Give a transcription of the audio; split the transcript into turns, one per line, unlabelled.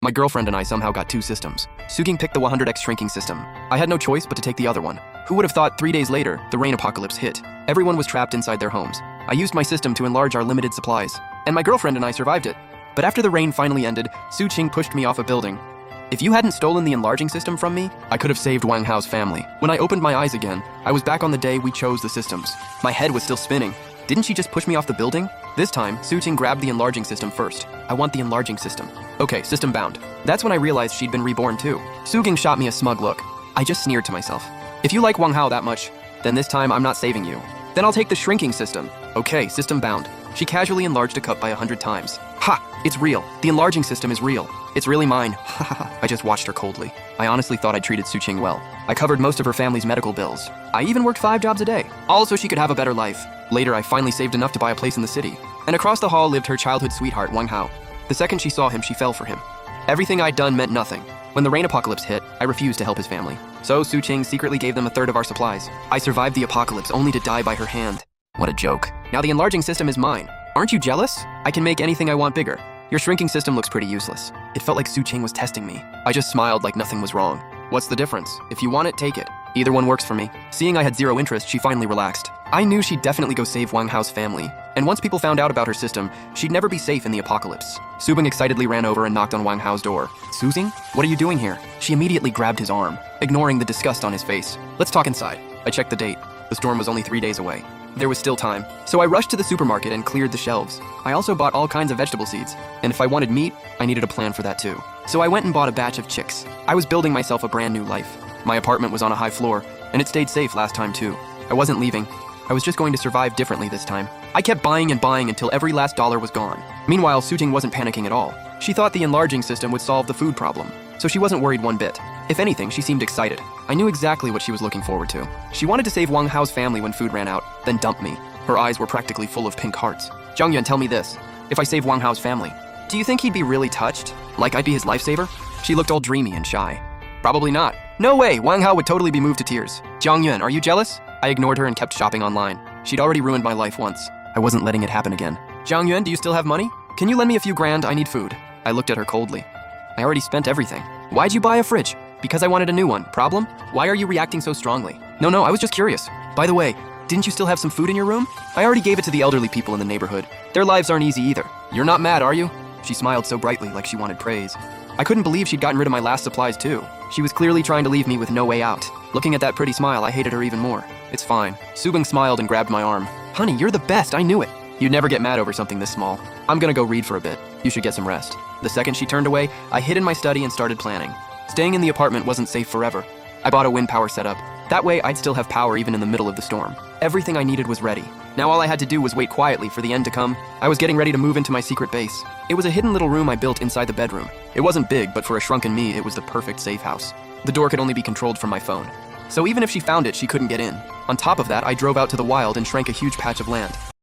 My girlfriend and I somehow got two systems. Suking picked the 100x shrinking system. I had no choice but to take the other one. Who would have thought 3 days later, the rain apocalypse hit. Everyone was trapped inside their homes. I used my system to enlarge our limited supplies, and my girlfriend and I survived it. But after the rain finally ended, Su Qing pushed me off a building. If you hadn't stolen the enlarging system from me, I could have saved Wang Hao's family. When I opened my eyes again, I was back on the day we chose the systems. My head was still spinning. Didn't she just push me off the building? This time, Su Qing grabbed the enlarging system first. I want the enlarging system. Okay, system bound. That's when I realized she'd been reborn too. Su Qing shot me a smug look. I just sneered to myself. If you like Wang Hao that much, then this time I'm not saving you. Then I'll take the shrinking system. Okay, system bound. She casually enlarged a cup by 100 times. Ha! It's real. The enlarging system is real. It's really mine. Ha ha ha. I just watched her coldly. I honestly thought I treated Su Qing well. I covered most of her family's medical bills. I even worked 5 jobs a day, all so she could have a better life. Later, I finally saved enough to buy a place in the city. And across the hall lived her childhood sweetheart, Wang Hao. The second she saw him, she fell for him. Everything I'd done meant nothing. When the rain apocalypse hit, I refused to help his family. So Su Qing secretly gave them a third of our supplies. I survived the apocalypse only to die by her hand. What a joke. Now the enlarging system is mine. Aren't you jealous? I can make anything I want bigger. Your shrinking system looks pretty useless. It felt like Su Qing was testing me. I just smiled like nothing was wrong. What's the difference? If you want it, take it. Either one works for me. Seeing I had zero interest, she finally relaxed. I knew she'd definitely go save Wang Hao's family. And once people found out about her system, she'd never be safe in the apocalypse. Su Bing excitedly ran over and knocked on Wang Hao's door. Suzing? What are you doing here? She immediately grabbed his arm, ignoring the disgust on his face. Let's talk inside. I checked the date. The storm was only 3 days away. There was still time, so I rushed to the supermarket and cleared the shelves. I also bought all kinds of vegetable seeds, and if I wanted meat, I needed a plan for that too. So I went and bought a batch of chicks. I was building myself a brand new life. My apartment was on a high floor, and it stayed safe last time too. I wasn't leaving. I was just going to survive differently this time. I kept buying and buying until every last dollar was gone. Meanwhile, Su Qing wasn't panicking at all. She thought the enlarging system would solve the food problem, so she wasn't worried one bit. If anything, she seemed excited. I knew exactly what she was looking forward to. She wanted to save Wang Hao's family when food ran out, then dump me. Her eyes were practically full of pink hearts. Zhang Yuan, tell me this. If I save Wang Hao's family, do you think he'd be really touched? Like I'd be his lifesaver? She looked all dreamy and shy. Probably not. No way, Wang Hao would totally be moved to tears. Zhang Yuan, are you jealous? I ignored her and kept shopping online. She'd already ruined my life once. I wasn't letting it happen again. Zhang Yuan, do you still have money? Can you lend me a few grand? I need food. I looked at her coldly. I already spent everything. Why'd you buy a fridge? Because I wanted a new one. Problem? Why are you reacting so strongly? No, I was just curious. By the way, didn't you still have some food in your room? I already gave it to the elderly people in the neighborhood. Their lives aren't easy either. You're not mad, are you? She smiled so brightly like she wanted praise. I couldn't believe she'd gotten rid of my last supplies too. She was clearly trying to leave me with no way out. Looking at that pretty smile, I hated her even more. It's fine. Su Bing smiled and grabbed my arm. Honey, you're the best, I knew it. You'd never get mad over something this small. I'm gonna go read for a bit. You should get some rest. The second she turned away, I hid in my study and started planning. Staying in the apartment wasn't safe forever. I bought a wind power setup. That way, I'd still have power even in the middle of the storm. Everything I needed was ready. Now all I had to do was wait quietly for the end to come. I was getting ready to move into my secret base. It was a hidden little room I built inside the bedroom. It wasn't big, but for a shrunken me, it was the perfect safe house. The door could only be controlled from my phone. So even if she found it, she couldn't get in. On top of that, I drove out to the wild and shrank a huge patch of land.